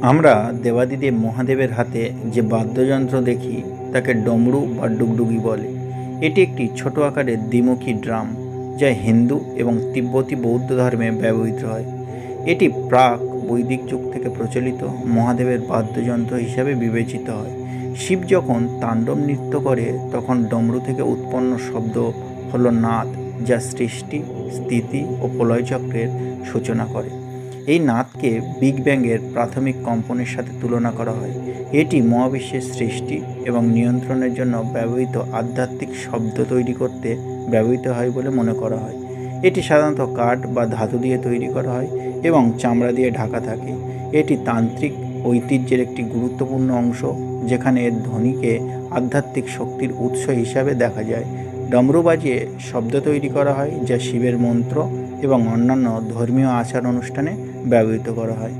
আমরা দেবাদিদেব মহাদেবের হাতে যে বাদ্যযন্ত্র দেখি তাকে ডমরু বা ডুগডুগি বলে। এটি একটি ছোট আকারের দ্বিমুখী ড্রাম, যা হিন্দু এবং তিব্বতী বৌদ্ধ ধর্মে ব্যবহৃত হয়। এটি প্রাক বৈদিক যুগ থেকে প্রচলিত মহাদেবের বাদ্যযন্ত্র হিসাবে বিবেচিত হয়। শিব যখন তাণ্ডব নৃত্য করে তখন ডমরু থেকে উৎপন্ন শব্দ হলো নাদ, যা সৃষ্টি, স্থিতি ও প্রলয়চক্রের সূচনা করে। এই নাদকে বিগ ব্যাংয়ের প্রাথমিক কম্পনের সাথে তুলনা করা হয়। এটি মহাবিশ্বের সৃষ্টি এবং নিয়ন্ত্রণের জন্য ব্যবহৃত আধ্যাত্মিক শব্দ তৈরি করতে ব্যবহৃত হয় বলে মনে করা হয়। এটি সাধারণত কাঠ বা ধাতু দিয়ে তৈরি করা হয় এবং চামড়া দিয়ে ঢাকা থাকে। এটি তান্ত্রিক ঐতিহ্যের একটি গুরুত্বপূর্ণ অংশ, যেখানে এর ধ্বনিকে আধ্যাত্মিক শক্তির উৎস হিসাবে দেখা যায়। ডমরু বাজিয়ে শব্দ তৈরি করা হয়, যা শিবের মন্ত্র এবং অন্যান্য ধর্মীয় আচার অনুষ্ঠানে ব্যবহৃত করা হয়।